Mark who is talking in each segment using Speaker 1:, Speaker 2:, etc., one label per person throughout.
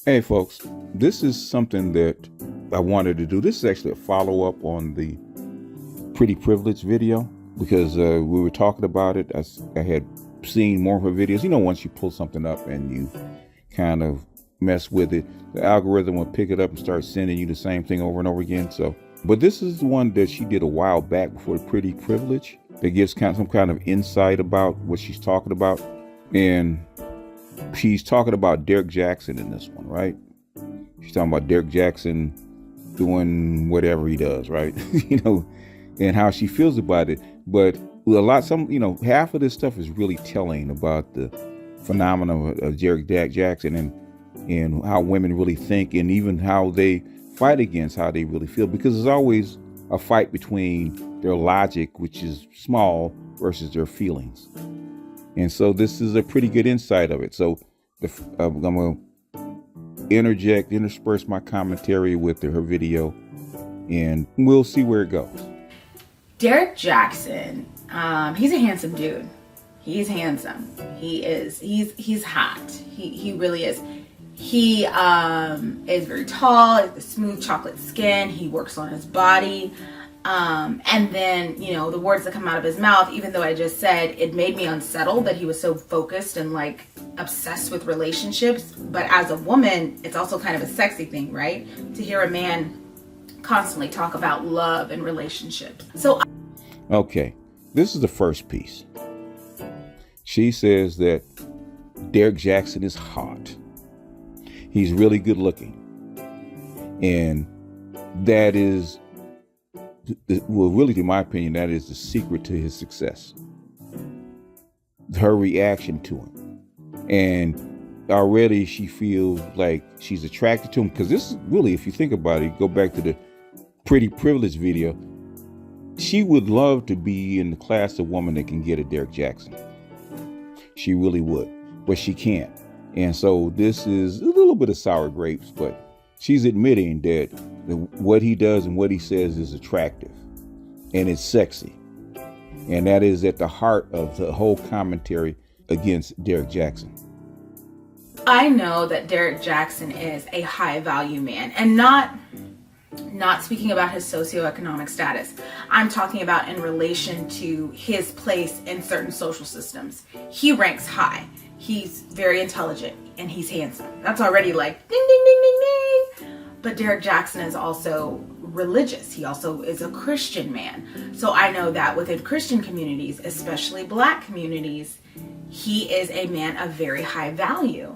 Speaker 1: Hey folks, this is something that I wanted to do. This is actually a follow-up on the Pretty Privilege video because we were talking about it. I had seen more of her videos. You know, once you pull something up and you kind of mess with it, the algorithm will pick it up and start sending you the same thing over and over again. But this is the one that she did a while back before the Pretty Privilege that gives some kind of insight about what she's talking about. And she's talking about Derrick Jaxn in this one, right? She's talking about Derrick Jaxn doing whatever he does, right? And how she feels about it. But half of this stuff is really telling about the phenomenon of Derrick Jaxn and how women really think, and even how they fight against how they really feel, because there's always a fight between their logic, which is small, versus their feelings. And so this is a pretty good insight of it. So I'm going to intersperse my commentary with her video, and we'll see where it goes.
Speaker 2: Derrick Jaxn, he's a handsome dude. He's handsome. He's hot. He really is. He is very tall, has the smooth chocolate skin. He works on his body. And then, the words that come out of his mouth, even though I just said it made me unsettled that he was so focused and obsessed with relationships. But as a woman, it's also kind of a sexy thing, right? To hear a man constantly talk about love and relationships.
Speaker 1: Okay, this is the first piece. She says that Derrick Jaxn is hot. He's really good looking. And that is, well, really, in my opinion, that is the secret to his success. Her reaction to him. And already she feels like she's attracted to him, because this is really, if you think about it, go back to the Pretty Privilege video, she would love to be in the class of woman that can get a Derrick Jaxn. She really would, but she can't. And so this is a little bit of sour grapes, but she's admitting that what he does and what he says is attractive and it's sexy. And that is at the heart of the whole commentary against Derrick Jaxn.
Speaker 2: I know that Derrick Jaxn is a high value man, and not speaking about his socioeconomic status. I'm talking about in relation to his place in certain social systems. He ranks high. He's very intelligent and he's handsome. That's already ding, ding, ding, ding, ding. But Derrick Jaxn is also religious. He also is a Christian man. So I know that within Christian communities, especially Black communities, he is a man of very high value.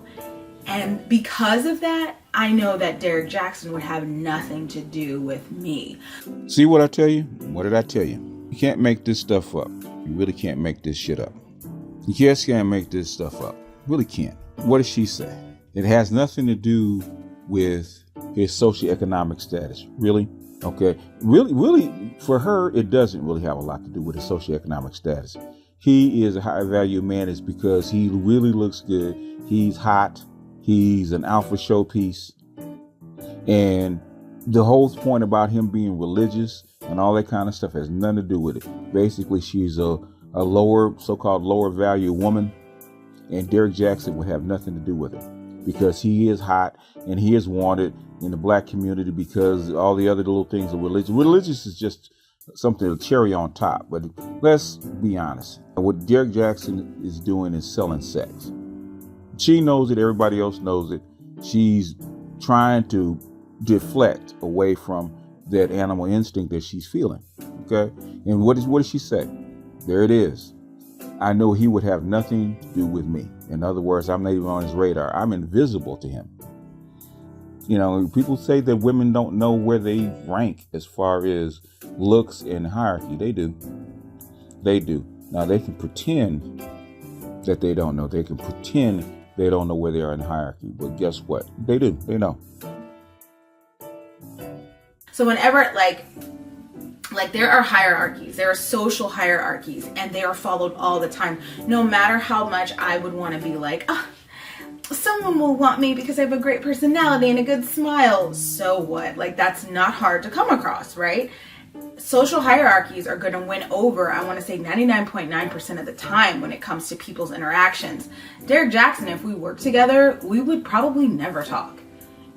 Speaker 2: And because of that, I know that Derrick Jaxn would have nothing to do with me.
Speaker 1: See what I tell you? What did I tell you? You can't make this stuff up. You really can't make this shit up. You just can't make this stuff up. Really can't. What does she say? It has nothing to do with his socioeconomic status. Really? Okay. Really, for her, it doesn't really have a lot to do with his socioeconomic status. He is a high value man. It's because he really looks good. He's hot. He's an alpha showpiece. And the whole point about him being religious and all that kind of stuff has nothing to do with it. Basically, she's a so-called lower value woman, and Derrick Jaxn would have nothing to do with it because he is hot and he is wanted in the Black community because all the other little things are religious. Religious is just something, a cherry on top. But let's be honest. What Derrick Jaxn is doing is selling sex. She knows it. Everybody else knows it. She's trying to deflect away from that animal instinct that she's feeling. Okay. And what does she say? There it is. I know he would have nothing to do with me. In other words, I'm not even on his radar. I'm invisible to him. People say that women don't know where they rank as far as looks and hierarchy. They do. They do. Now, they can pretend that they don't know. They can pretend they don't know where they are in the hierarchy, but guess what? They do. They know.
Speaker 2: So whenever like there are hierarchies, there are social hierarchies, and they are followed all the time. No matter how much I would want to be like, oh, someone will want me because I have a great personality and a good smile. So what? Like, that's not hard to come across, right? Social hierarchies are going to win over, I want to say 99.9% of the time when it comes to people's interactions. Derrick Jaxn, if we worked together, we would probably never talk.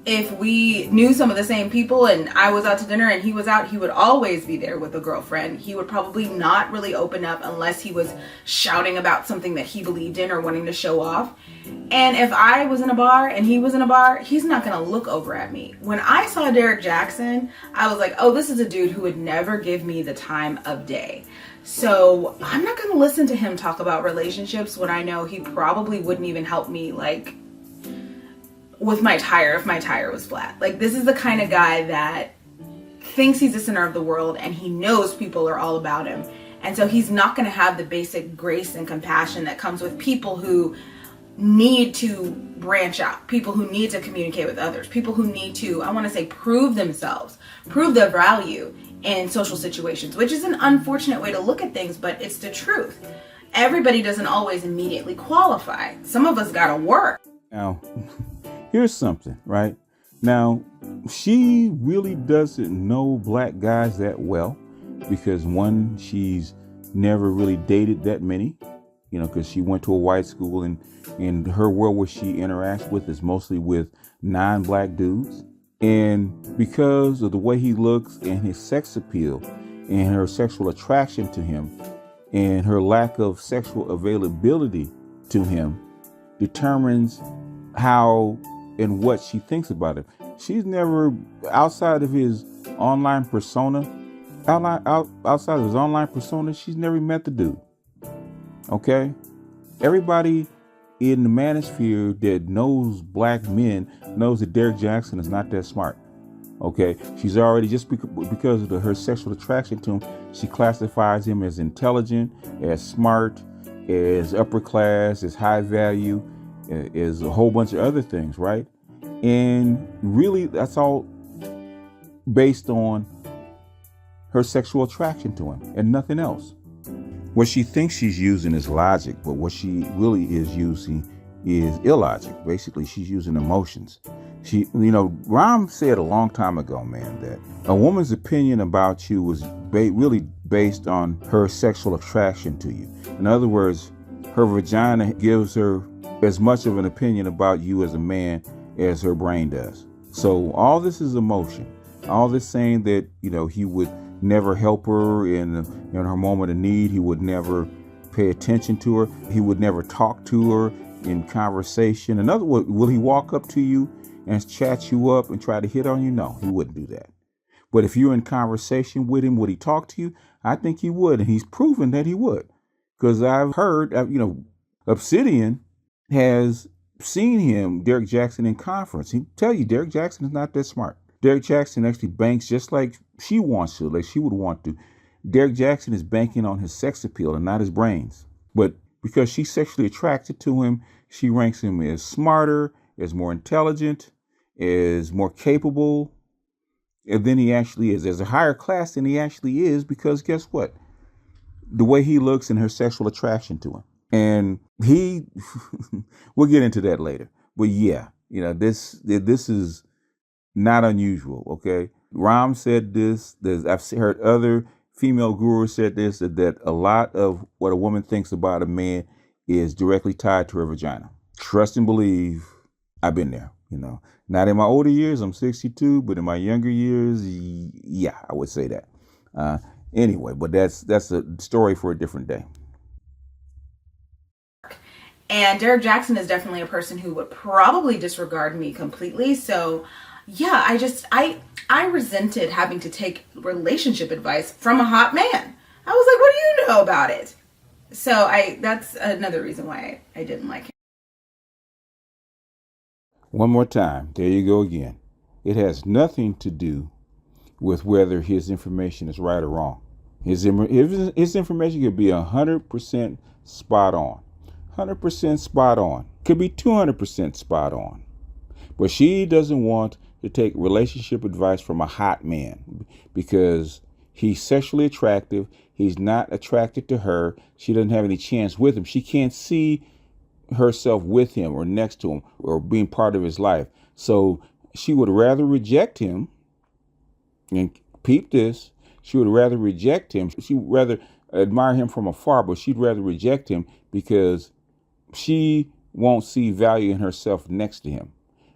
Speaker 2: If we knew some of the same people and I was out to dinner and he was out, he would always be there with a girlfriend. He would probably not really open up unless he was shouting about something that he believed in or wanting to show off. And if I was in a bar and he was in a bar, he's not going to look over at me. When I saw Derrick Jaxn, I was like, oh, this is a dude who would never give me the time of day. So I'm not going to listen to him talk about relationships when I know he probably wouldn't even help me, like, with my tire if my tire was flat. Like, this is the kind of guy that thinks he's the center of the world and he knows people are all about him. And so he's not going to have the basic grace and compassion that comes with people who need to branch out, people who need to communicate with others, people who need to, I want to say, prove themselves, prove their value in social situations, which is an unfortunate way to look at things, but it's the truth. Everybody doesn't always immediately qualify. Some of us got to work.
Speaker 1: Now, here's something, right? Now, she really doesn't know black guys that well because, one, she's never really dated that many, because she went to a white school and in her world where she interacts with is mostly with non-black dudes. And because of the way he looks and his sex appeal and her sexual attraction to him and her lack of sexual availability to him determines how and what she thinks about him. She's never, outside of his online persona, she's never met the dude. Okay? Everybody in the manosphere that knows black men knows that Derrick Jaxn is not that smart. Okay? She's already, just because of her sexual attraction to him, she classifies him as intelligent, as smart, as upper class, as high value, as a whole bunch of other things, right? And really, that's all based on her sexual attraction to him and nothing else. What she thinks she's using is logic, but what she really is using is illogic. Basically, she's using emotions. Ram said a long time ago, man, that a woman's opinion about you was really based on her sexual attraction to you. In other words, her vagina gives her as much of an opinion about you as a man as her brain does. So all this is emotion. All this saying that, he would never help her in her moment of need. He would never pay attention to her. He would never talk to her in conversation. In other words, will he walk up to you and chat you up and try to hit on you? No, he wouldn't do that. But if you're in conversation with him, would he talk to you? I think he would. And he's proven that he would. Because I've heard, Obsidian has seen him, Derrick Jaxn, in conference. He tell you Derrick Jaxn is not that smart. Derrick Jaxn actually banks just like she wants to, like she would want to. Derrick Jaxn is banking on his sex appeal and not his brains. But because she's sexually attracted to him, she ranks him as smarter, as more intelligent, as more capable than he actually is, as a higher class than he actually is, because guess what? The way he looks and her sexual attraction to him. And he, we'll get into that later. But yeah, this is not unusual, okay? Ram said this. I've heard other female gurus said this, that a lot of what a woman thinks about a man is directly tied to her vagina. Trust and believe, I've been there, Not in my older years, I'm 62, but in my younger years, yeah, I would say that. Anyway, but that's a story for a different day.
Speaker 2: And Derrick Jaxn is definitely a person who would probably disregard me completely. So yeah, I resented having to take relationship advice from a hot man. I was like, what do you know about it? So that's another reason why I didn't like him.
Speaker 1: One more time. There you go again. It has nothing to do with whether his information is right or wrong. His information could be 100% spot on. 100% spot on. Could be 200% spot on. But she doesn't want to take relationship advice from a hot man because he's sexually attractive. He's not attracted to her. She doesn't have any chance with him. She can't see herself with him or next to him or being part of his life. So she would rather reject him. And peep this, she would rather reject him. She would rather admire him from afar, but she'd rather reject him because she won't see value in herself next to him.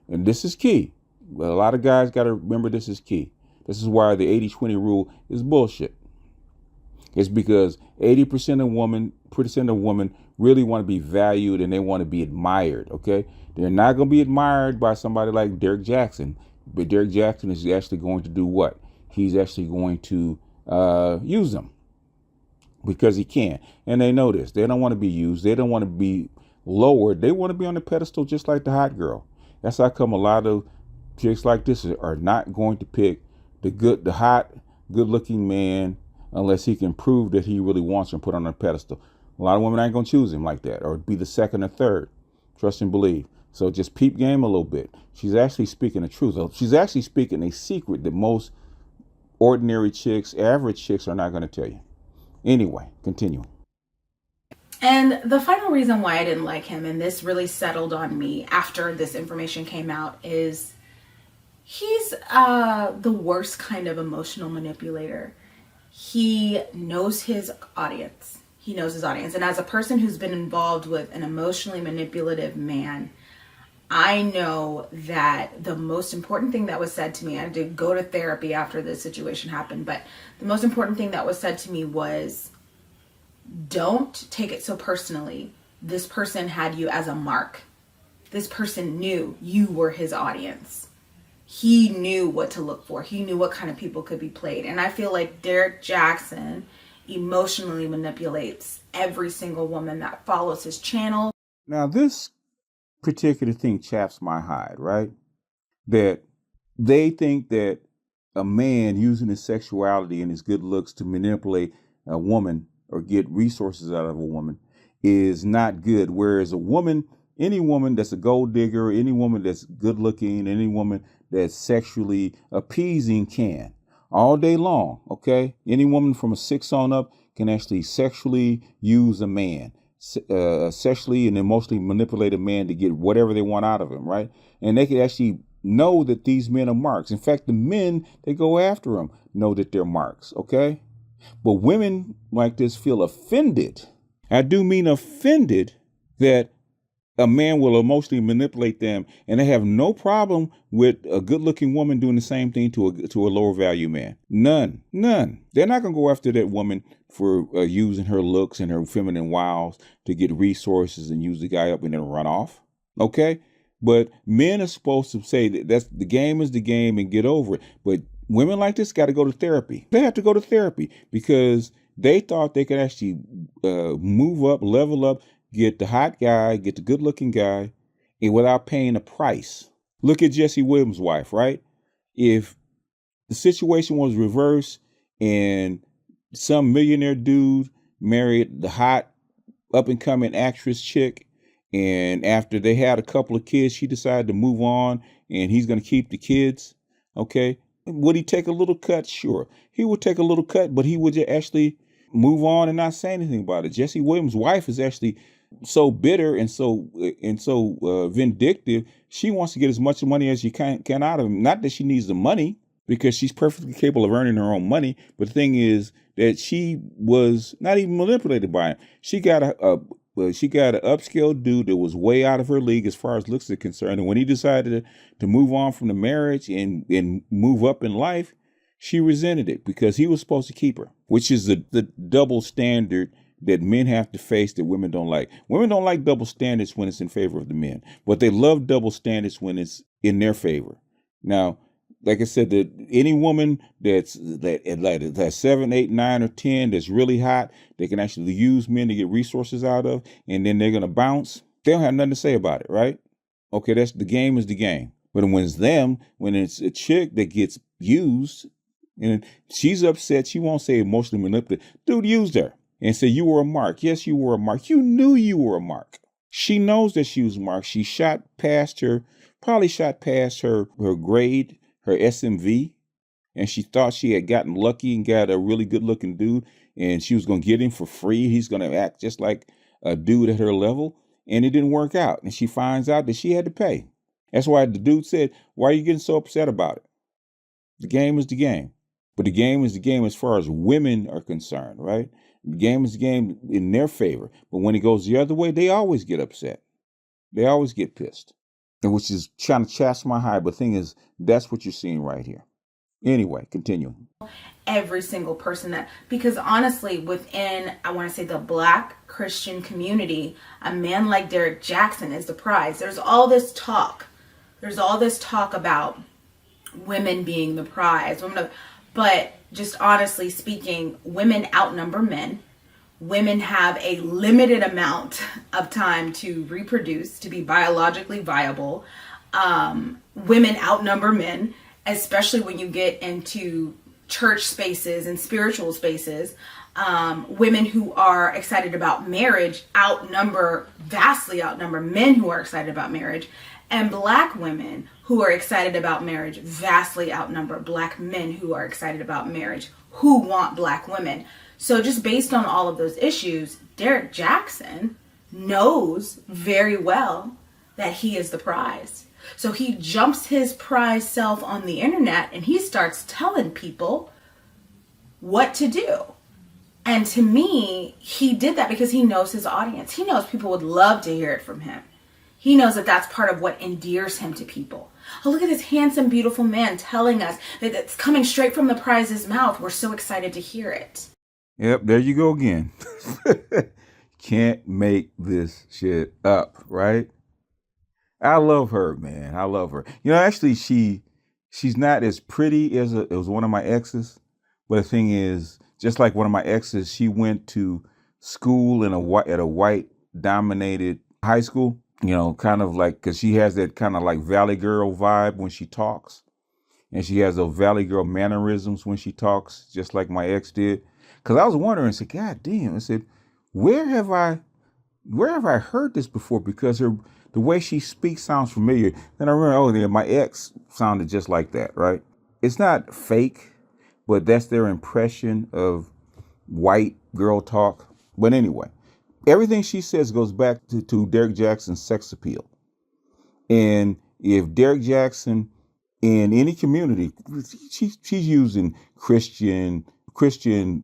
Speaker 1: And this is key. A lot of guys got to remember this is key. This is why the 80-20 rule is bullshit. It's because 80% of women really want to be valued and they want to be admired, okay? They're not going to be admired by somebody like Derrick Jaxn, but Derrick Jaxn is actually going to do what? He's actually going to use them because he can. And they know this. They don't want to be used. They don't want to be lowered. They want to be on the pedestal just like the hot girl. That's how come a lot of chicks like this are not going to pick the hot, good-looking man unless he can prove that he really wants her and put on a pedestal. A lot of women ain't going to choose him like that or be the second or third. Trust and believe. So just peep game a little bit. She's actually speaking the truth. She's actually speaking a secret that most ordinary chicks, average chicks are not going to tell you. Anyway, continue.
Speaker 2: And the final reason why I didn't like him, and this really settled on me after this information came out, is he's the worst kind of emotional manipulator. He knows his audience. He knows his audience. And as a person who's been involved with an emotionally manipulative man, I know that the most important thing that was said to me, I did go to therapy after this situation happened, but the most important thing that was said to me was, don't take it so personally. This person had you as a mark. This person knew you were his audience. He knew what to look for. He knew what kind of people could be played. And I feel like Derrick Jaxn emotionally manipulates every single woman that follows his channel.
Speaker 1: Now, this particular thing chaps my hide, right? That they think that a man using his sexuality and his good looks to manipulate a woman or get resources out of a woman is not good. Whereas a woman, any woman that's a gold digger, any woman that's good looking, any woman that's sexually appeasing can all day long. Okay. Any woman from a 6 on up can actually sexually use a man, sexually and emotionally manipulate a man to get whatever they want out of him. Right. And they can actually know that these men are marks. In fact, the men that go after them know that they're marks. Okay. But women like this feel offended. I do mean offended that a man will emotionally manipulate them, and they have no problem with a good-looking woman doing the same thing to a lower value man. None. They're not going to go after that woman for using her looks and her feminine wiles to get resources and use the guy up and then run off. Okay? But men are supposed to say that's the game is the game and get over it. But women like this got to go to therapy. They have to go to therapy because they thought they could actually move up, level up, get the hot guy, get the good looking guy, and without paying a price. Look at Jesse Williams' wife, right? If the situation was reversed and some millionaire dude married the hot up and coming actress chick, and after they had a couple of kids, she decided to move on and he's going to keep the kids. Okay. Would he take a little cut? Sure. He would take a little cut, but he would actually move on and not say anything about it. Jesse Williams' wife is actually so bitter and so vindictive. She wants to get as much money as she can out of him. Not that she needs the money, because she's perfectly capable of earning her own money. But the thing is that she was not even manipulated by him. She got an upscale dude that was way out of her league as far as looks are concerned. And when he decided to move on from the marriage and move up in life, she resented it because he was supposed to keep her, which is the double standard that men have to face that women don't like. Women don't like double standards when it's in favor of the men, but they love double standards when it's in their favor. Now, like I said, that any woman that's 7, 8, 9, or 10 that's really hot, they can actually use men to get resources out of, and then they're gonna bounce. They don't have nothing to say about it, right? Okay, that's the game is the game. But when it's a chick that gets used, and she's upset, she won't say emotionally manipulated. Dude used her and said, you were a mark. Yes, you were a mark. You knew you were a mark. She knows that she was marked. She probably shot past her grade, her SMV, and she thought she had gotten lucky and got a really good looking dude, and she was going to get him for free. He's going to act just like a dude at her level, and it didn't work out. And she finds out that she had to pay. That's why the dude said, "Why are you getting so upset about it? The game is the game." But the game is the game as far as women are concerned, right? The game is the game in their favor. But when it goes the other way, they always get upset. They always get pissed. And which is trying to chasten my hide. But the thing is, that's what you're seeing right here. Anyway, continue.
Speaker 2: Every single person because honestly, within, I want to say, the Black Christian community, a man like Derrick Jaxn is the prize. There's all this talk about women being the prize. But just honestly speaking, women outnumber men. Women have a limited amount of time to reproduce, to be biologically viable. Women outnumber men, especially when you get into church spaces and spiritual spaces. Women who are excited about marriage vastly outnumber men who are excited about marriage. And Black women who are excited about marriage vastly outnumber Black men who are excited about marriage, who want Black women. So just based on all of those issues, Derrick Jaxn knows very well that he is the prize. So he jumps his prize self on the internet and he starts telling people what to do. And to me, he did that because he knows his audience. He knows people would love to hear it from him. He knows that that's part of what endears him to people. Oh, look at this handsome, beautiful man telling us that it's coming straight from the prize's mouth. We're so excited to hear it.
Speaker 1: Yep, there you go again. Can't make this shit up, right? I love her, man. I love her. Actually, she's not as pretty as one of my exes. But the thing is, just like one of my exes, she went to school at a white dominated high school. Kind of like, because she has that kind of like Valley Girl vibe when she talks. And she has those Valley Girl mannerisms when she talks, just like my ex did. Because I was wondering, I said, God damn, I said, where have I heard this before? Because the way she speaks sounds familiar. Then I remember, my ex sounded just like that, right? It's not fake, but that's their impression of white girl talk. But anyway, everything she says goes back to Derrick Jaxn's sex appeal. And if Derrick Jaxn in any community, she's using Christian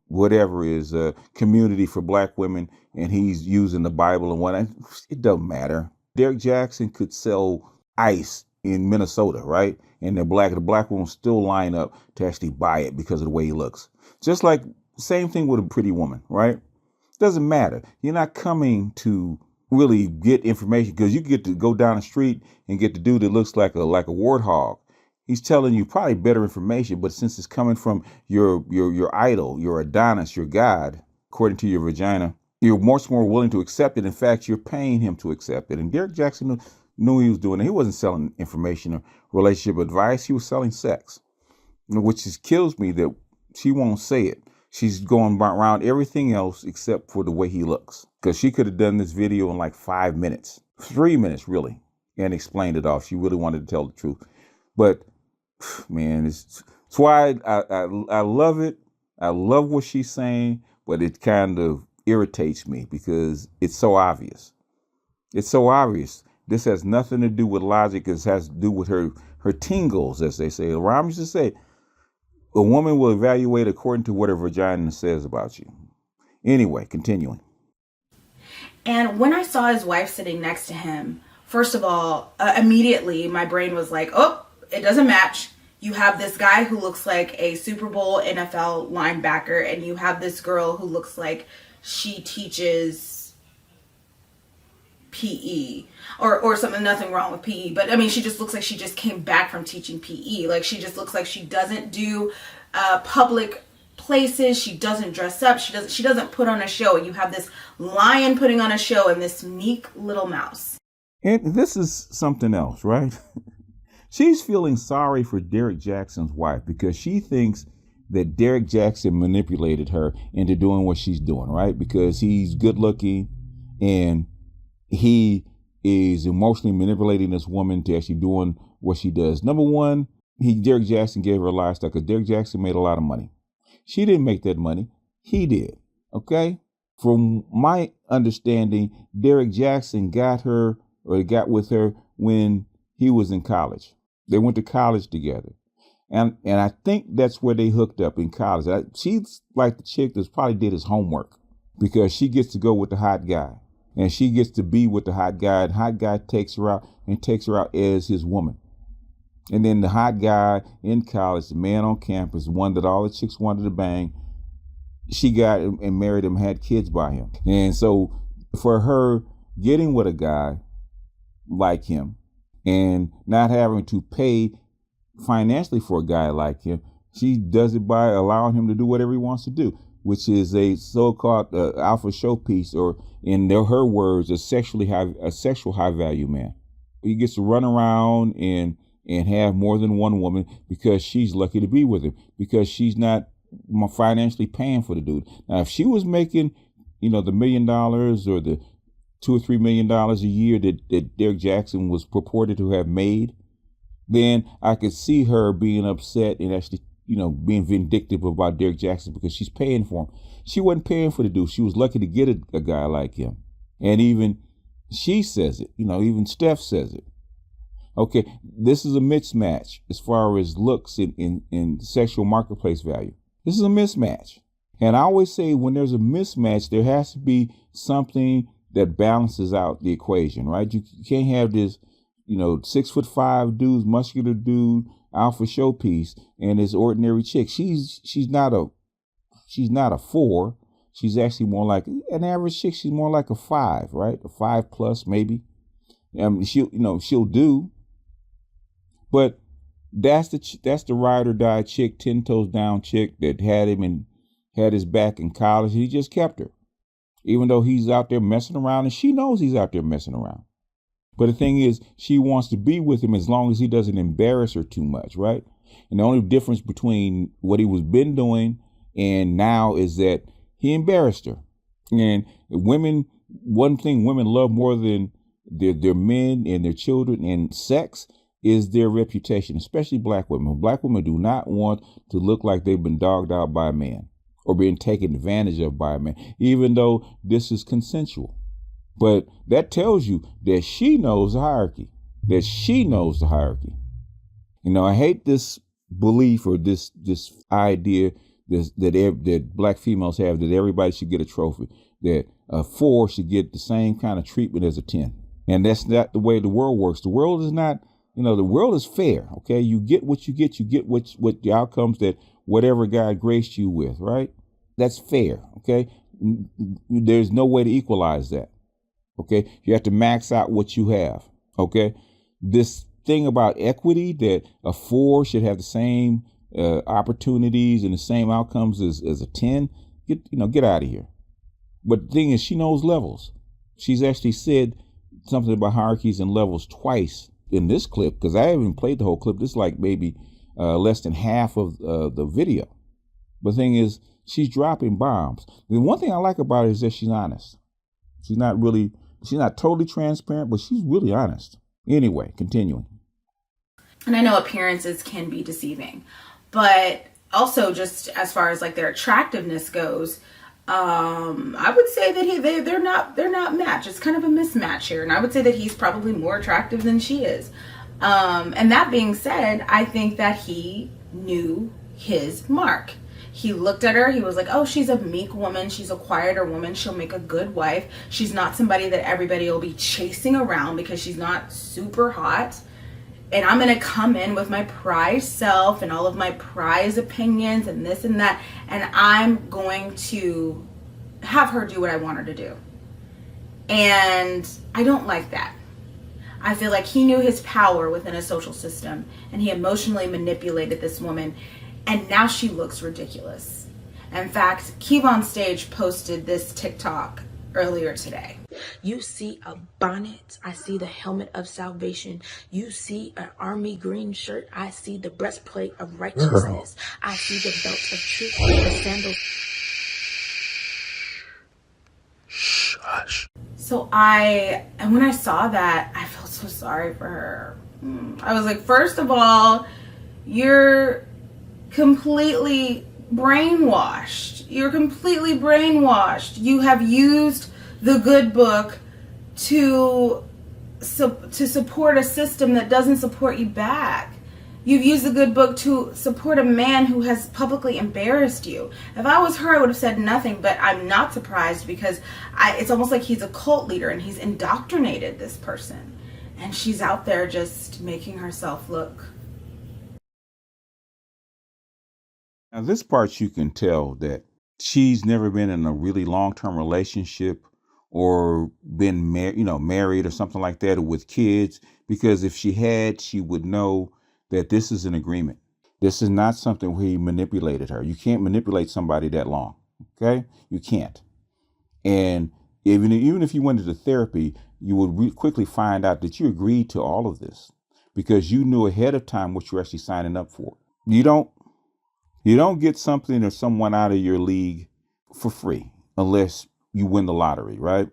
Speaker 1: whatever is a community for Black women, and he's using the Bible and whatnot. It doesn't matter. Derrick Jaxn could sell ice in Minnesota, right? And the black women still line up to actually buy it because of the way he looks. Just like same thing with a pretty woman, right? Doesn't matter. You're not coming to really get information because you get to go down the street and get the dude that looks like a warthog. He's telling you probably better information, but since it's coming from your idol, your Adonis, your God, according to your vagina, you're much more willing to accept it. In fact, you're paying him to accept it. And Derrick Jaxn knew he was doing it. He wasn't selling information or relationship advice. He was selling sex, which kills me that she won't say it. She's going around everything else except for the way he looks, because she could have done this video in like 5 minutes, 3 minutes really, and explained it off. She really wanted to tell the truth. But man, it's why I love it. I love what she's saying, but it kind of irritates me because it's so obvious. It's so obvious. This has nothing to do with logic. It has to do with her tingles, as they say. Rhyme used to say, a woman will evaluate according to what her vagina says about you. Anyway, continuing.
Speaker 2: And when I saw his wife sitting next to him, first of all, immediately my brain was like, oh, it doesn't match. You have this guy who looks like a Super Bowl NFL linebacker, and you have this girl who looks like she teaches PE or something. Nothing wrong with PE, but I mean, she just looks like she just came back from teaching PE. Like, she just looks like she doesn't do public places. She doesn't dress up. She doesn't put on a show. And you have this lion putting on a show and this meek little mouse.
Speaker 1: And this is something else, right? She's feeling sorry for Derrick Jaxn's wife because she thinks that Derrick Jaxn manipulated her into doing what she's doing, right? Because he's good looking and he is emotionally manipulating this woman to actually doing what she does. Number one, Derrick Jaxn gave her livestock because Derrick Jaxn made a lot of money. She didn't make that money. He did. Okay. From my understanding, Derrick Jaxn got with her when he was in college. They went to college together. And I think that's where they hooked up in college. She's like the chick that's probably did his homework because she gets to go with the hot guy and she gets to be with the hot guy. And hot guy takes her out as his woman. And then the hot guy in college, the man on campus, the one that all the chicks wanted to bang, she got him and married him, had kids by him. And so for her getting with a guy like him and not having to pay financially for a guy like him, she does it by allowing him to do whatever he wants to do, which is a so-called alpha showpiece, or in her words, a sexual high value man. He gets to run around and have more than one woman because she's lucky to be with him, because she's not financially paying for the dude. Now, if she was making, the $1 million or the $2 or $3 million a year that Derrick Jaxn was purported to have made, then I could see her being upset and actually, being vindictive about Derrick Jaxn because she's paying for him. She wasn't paying for the dude. She was lucky to get a guy like him. And even she says it, even Steph says it. Okay, this is a mismatch as far as looks in sexual marketplace value. This is a mismatch. And I always say when there's a mismatch, there has to be something that balances out the equation, right? You can't have this, 6'5" dude, muscular dude, alpha showpiece, and this ordinary chick. She's not a 4. She's actually more like an average chick. She's more like a 5, right? A 5+ maybe. She'll do. But that's the ride or die chick, 10 toes down chick that had him and had his back in college. He just kept her, even though he's out there messing around, and she knows he's out there messing around. But the thing is, she wants to be with him as long as he doesn't embarrass her too much, right? And the only difference between what he was been doing and now is that he embarrassed her. And one thing women love more than their men and their children and sex is their reputation, especially black women. Black women do not want to look like they've been dogged out by a man or being taken advantage of by a man, even though this is consensual. But that tells you that she knows the hierarchy, I hate this belief or this idea that black females have that everybody should get a trophy, that a 4 should get the same kind of treatment as a 10. And that's not the way the world works. The world is not, the world is fair. Okay. You get what you get what the outcomes that whatever God graced you with, right? That's fair. Okay. There's no way to equalize that. Okay. You have to max out what you have. Okay. This thing about equity that a 4 should have the same opportunities and the same outcomes as a 10, get out of here. But the thing is, she knows levels. She's actually said something about hierarchies and levels twice in this clip, because I haven't played the whole clip. This is like maybe less than half of the video. But the thing is, she's dropping bombs. The one thing I like about her is that she's honest. She's not totally transparent, but she's really honest. Anyway, continuing.
Speaker 2: And I know appearances can be deceiving, but also just as far as like their attractiveness goes, I would say that they're not matched. It's kind of a mismatch here. And I would say that he's probably more attractive than she is. And that being said, I think that he knew his mark. He looked at her. He was like, oh, she's a meek woman. She's a quieter woman. She'll make a good wife. She's not somebody that everybody will be chasing around because she's not super hot. And I'm going to come in with my prize self and all of my prize opinions and this and that. And I'm going to have her do what I want her to do. And I don't like that. I feel like he knew his power within a social system and he emotionally manipulated this woman. And now she looks ridiculous. In fact, Kevon Stage posted this TikTok earlier today.
Speaker 3: You see a bonnet, I see the helmet of salvation. You see an army green shirt, I see the breastplate of righteousness. I see the belt of truth, the sandals.
Speaker 2: So And when I saw that, I felt so sorry for her. I was like, first of all, you're completely brainwashed. You're completely brainwashed. You have used the good book to support a system that doesn't support you back. You've used the good book to support a man who has publicly embarrassed you. If I was her, I would have said nothing, but I'm not surprised because it's almost like he's a cult leader and he's indoctrinated this person. And she's out there just making herself look.
Speaker 1: Now, this part you can tell that she's never been in a really long-term relationship or been married or something like that, or with kids, because if she had, she would know that this is an agreement. This is not something where he manipulated her. You can't manipulate somebody that long. Okay? You can't. And even if you went into therapy, you would quickly find out that you agreed to all of this because you knew ahead of time what you're actually signing up for. You don't get something or someone out of your league for free unless you win the lottery, right?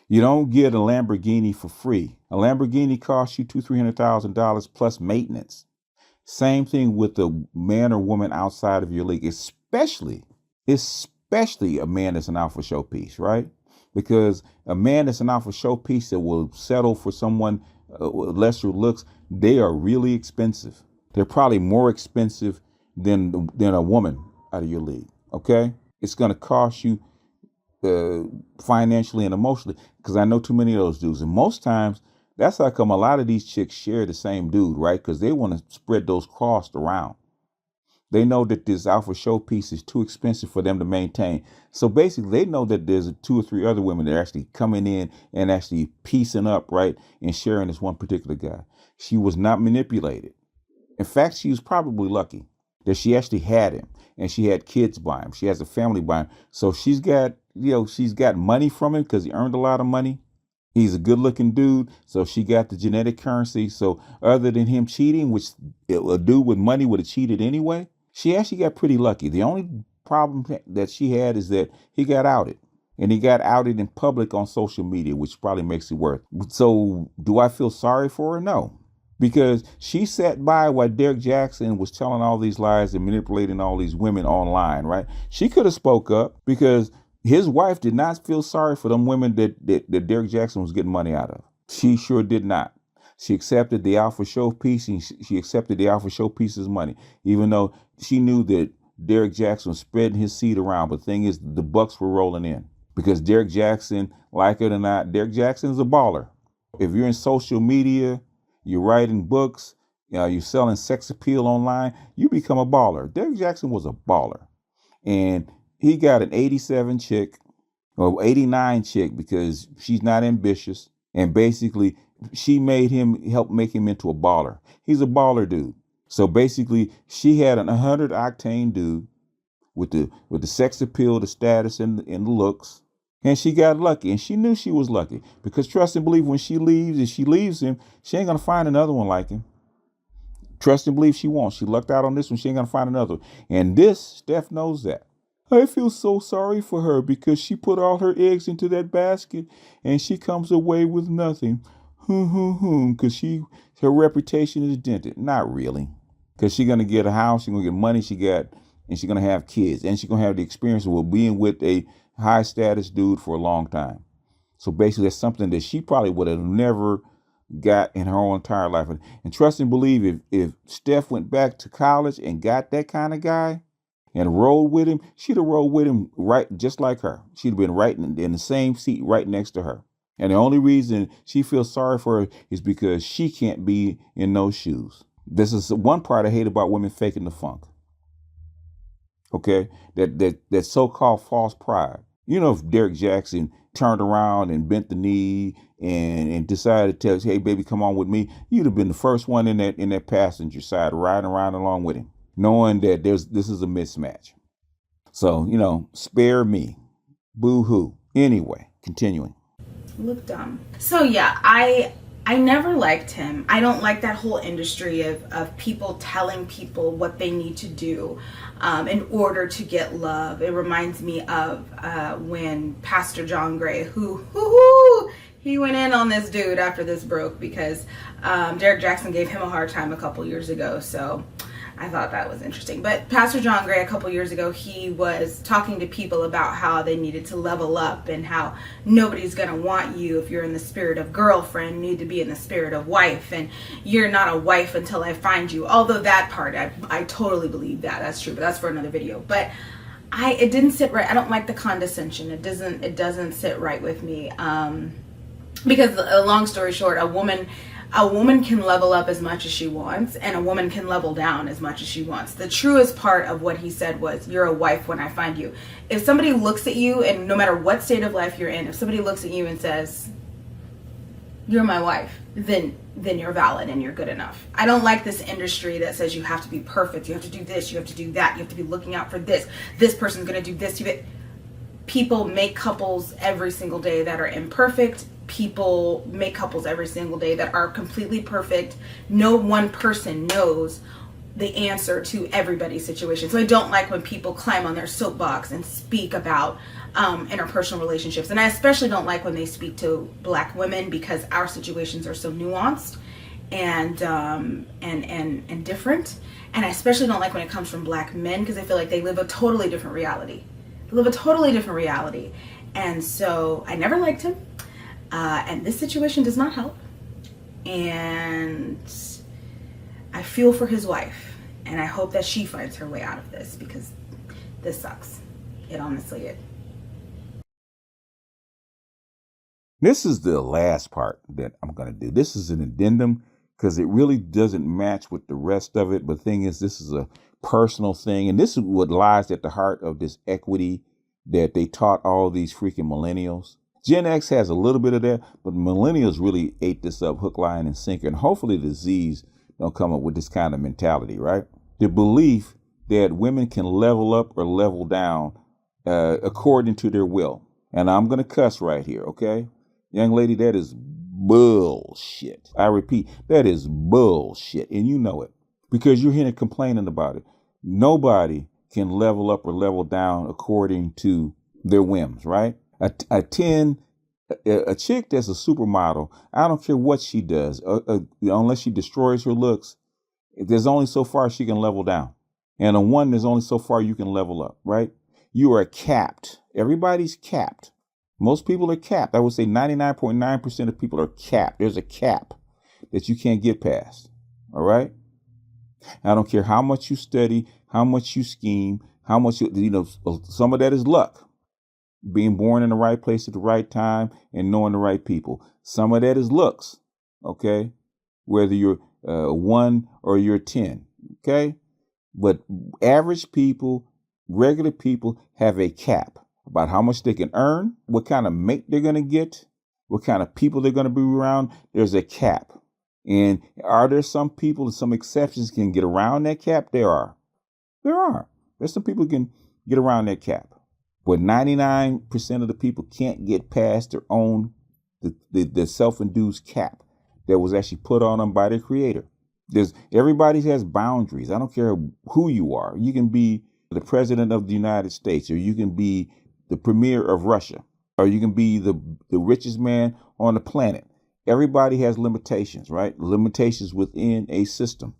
Speaker 1: You don't get a Lamborghini for free. A Lamborghini costs you $200,000-$300,000 plus maintenance. Same thing with a man or woman outside of your league, especially a man that's an alpha showpiece, right? Because a man that's an alpha showpiece that will settle for someone with lesser looks, they are really expensive. They're probably more expensive than a woman out of your league. Okay, it's going to cost you financially and emotionally, because I know too many of those dudes, and most times that's how come a lot of these chicks share the same dude, right? Because they want to spread those costs around. They know that this alpha showpiece is too expensive for them to maintain. So basically, they know that there's 2 or 3 other women that are actually coming in and actually piecing up, right, and sharing this one particular guy. She was not manipulated. In fact, she was probably lucky that she actually had him, and she had kids by him. She has a family by him. So she's got money from him because he earned a lot of money. He's a good looking dude. So she got the genetic currency. So other than him cheating, which a dude with money would have cheated anyway, she actually got pretty lucky. The only problem that she had is that he got outed. And he got outed in public on social media, which probably makes it worse. So do I feel sorry for her? No. Because she sat by while Derrick Jaxn was telling all these lies and manipulating all these women online, right? She could have spoke up because his wife did not feel sorry for them women that Derrick Jaxn was getting money out of. She sure did not. She accepted the alpha showpiece, and she accepted the alpha showpiece's money, even though she knew that Derrick Jaxn was spreading his seed around. But the thing is, the bucks were rolling in because Derrick Jaxn, like it or not, Derrick Jaxn is a baller. If you're in social media, you're writing books, you're selling sex appeal online, you become a baller. Derrick Jaxn was a baller. And he got an 87 chick, or 89 chick, because she's not ambitious. And basically, she helped make him into a baller. He's a baller dude. So basically, she had an 100 octane dude with the sex appeal, the status, and the looks. And she got lucky, and she knew she was lucky because trust and believe when she leaves, if she leaves him, she ain't going to find another one like him. Trust and believe she won't. She lucked out on this one. She ain't going to find another one. And Steph knows that. I feel so sorry for her because she put all her eggs into that basket and she comes away with nothing. Because her reputation is dented. Not really. Because she's going to get a house, she's going to get money, and she's going to have kids. And she's going to have the experience of being with a high status dude for a long time. So basically that's something that she probably would have never got in her whole entire life. And trust and believe, if Steph went back to college and got that kind of guy and rolled with him, she'd have rolled with him right just like her. She'd have been right in the same seat right next to her. And the only reason she feels sorry for her is because she can't be in those shoes. This is one part I hate about women faking the funk. Okay, that so-called false pride. You know, if Derrick Jaxn turned around and bent the knee and decided to tell us, hey, baby, come on with me, you'd have been the first one in that passenger side riding around along with him, knowing that this is a mismatch. So, spare me. Boo-hoo. Anyway, continuing.
Speaker 2: Look dumb. So, yeah, I I never liked him. I don't like that whole industry of people telling people what they need to do in order to get love. It reminds me of when Pastor John Gray, he went in on this dude after this broke because Derrick Jaxn gave him a hard time a couple years ago. So I thought that was interesting. But Pastor John Gray, a couple years ago, he was talking to people about how they needed to level up and how nobody's going to want you if you're in the spirit of girlfriend. You need to be in the spirit of wife, and you're not a wife until I find you. Although that part, I totally believe that. That's true, but that's for another video. But it didn't sit right. I don't like the condescension. It doesn't sit right with me. Because long story short, a woman can level up as much as she wants, and a woman can level down as much as she wants. The truest part of what he said was, you're a wife when I find you. If somebody looks at you, and no matter what state of life you're in, if somebody looks at you and says, you're my wife, then you're valid and you're good enough. I don't like this industry that says you have to be perfect, you have to do this, you have to do that, you have to be looking out for this person's gonna do this. People make couples every single day that are imperfect. People make couples every single day that are completely perfect. No one person knows the answer to everybody's situation. So I don't like when people climb on their soapbox and speak about interpersonal relationships. And I especially don't like when they speak to Black women, because our situations are so nuanced and different. And I especially don't like when it comes from Black men, because I feel like they live a totally different reality. And so I never liked him. And this situation does not help. And I feel for his wife. And I hope that she finds her way out of this, because this sucks. It honestly is.
Speaker 1: This is the last part that I'm going to do. This is an addendum because it really doesn't match with the rest of it. But the thing is, this is a personal thing. And this is what lies at the heart of this equity that they taught all these freaking millennials. Gen X has a little bit of that, but millennials really ate this up hook, line, and sinker. And hopefully the Z's don't come up with this kind of mentality, right? The belief that women can level up or level down according to their will. And I'm going to cuss right here, okay? Young lady, that is bullshit. I repeat, that is bullshit. And you know it because you're here complaining about it. Nobody can level up or level down according to their whims, right? A chick that's a supermodel, I don't care what she does, unless she destroys her looks, there's only so far she can level down. And a one, there's only so far you can level up, right? You are capped. Everybody's capped. Most people are capped. I would say 99.9% of people are capped. There's a cap that you can't get past. All right. I don't care how much you study, how much you scheme, how much some of that is luck. Being born in the right place at the right time and knowing the right people. Some of that is looks. Okay. Whether you're 1 or you're 10. Okay. But average people, regular people have a cap about how much they can earn, what kind of mate they're going to get, what kind of people they're going to be around. There's a cap. And are there some people, some exceptions can get around that cap? There are. There's some people who can get around that cap. But 99% of the people can't get past their own, the self-induced cap that was actually put on them by their creator. Everybody has boundaries. I don't care who you are. You can be the president of the United States, or you can be the premier of Russia, or you can be the richest man on the planet. Everybody has limitations, right? Limitations within a system.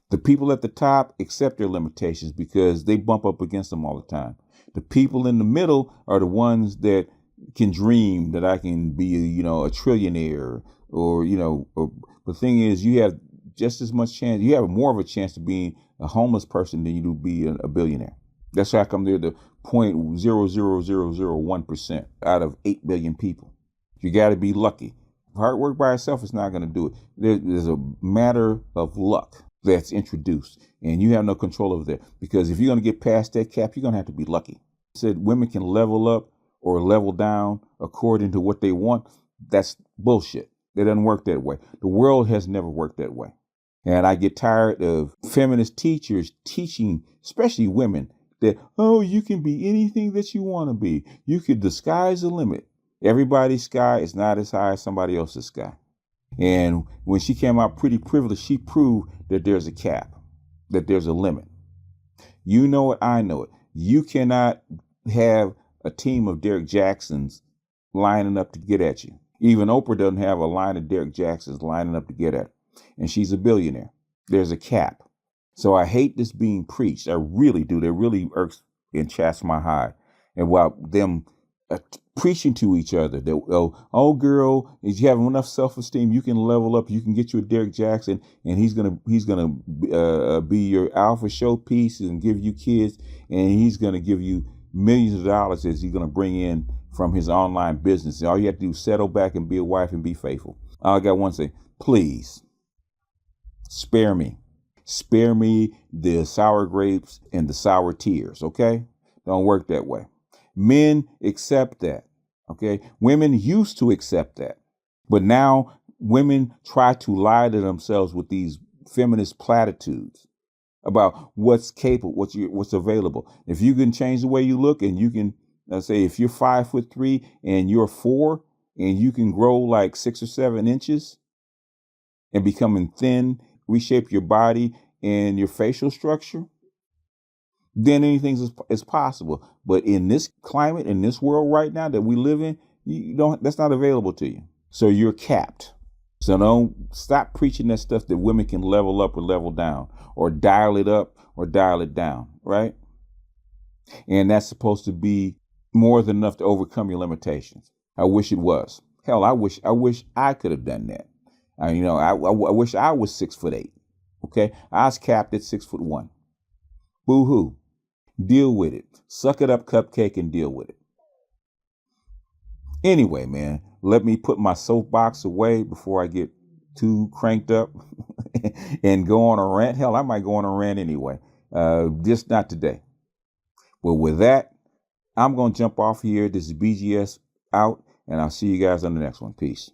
Speaker 1: The people at the top accept their limitations because they bump up against them all the time. The people in the middle are the ones that can dream that I can be, a trillionaire, or the thing is, you have just as much chance. You have more of a chance of being a homeless person than you do be a billionaire. That's how come they're the 0.00001% out of 8 billion people. You got to be lucky. Hard work by itself is not going to do it. There's a matter of luck that's introduced, and you have no control over that, because if you're going to get past that cap, you're going to have to be lucky. I said women can level up or level down according to what they want. That's bullshit. It doesn't work that way. The world has never worked that way. And I get tired of feminist teachers teaching, especially women, that, you can be anything that you want to be. The sky's the limit. Everybody's sky is not as high as somebody else's sky. And when she came out pretty privileged, she proved that there's a cap, that there's a limit. You know it, I know it. You cannot have a team of Derrick Jaxns lining up to get at you. Even Oprah doesn't have a line of Derrick Jaxns lining up to get at her. And she's a billionaire. There's a cap. So I hate this being preached. I really do. That really irks and chaps my hide. And while them preaching to each other that, oh girl, if you have enough self-esteem, you can level up. You can get you a Derrick Jaxn, and he's gonna be your alpha showpiece and give you kids, and he's gonna give you millions of dollars as he's gonna bring in from his online business. And all you have to do is settle back and be a wife and be faithful. I got one thing, please spare me. Spare me the sour grapes and the sour tears. Okay, don't work that way. Men accept that. Okay. Women used to accept that. But now women try to lie to themselves with these feminist platitudes about what's capable, what's available. If you can change the way you look, and you can, let's say if you're 5'3" and you're 4 and you can grow like 6 or 7 inches and becoming thin, reshape your body and your facial structure, then anything is possible. But in this climate, in this world right now that we live in, that's not available to you. So you're capped. So don't stop preaching that stuff that women can level up or level down, or dial it up or dial it down, right? And that's supposed to be more than enough to overcome your limitations. I wish it was. Hell, I wish I could have done that. I wish I was 6'8". Okay, I was capped at 6'1". Boo hoo. Deal with it. Suck it up, cupcake, and deal with it. Anyway, man, let me put my soapbox away before I get too cranked up and go on a rant. Hell, I might go on a rant anyway. Just not today. Well, with that, I'm going to jump off here. This is BGS out, and I'll see you guys on the next one. Peace.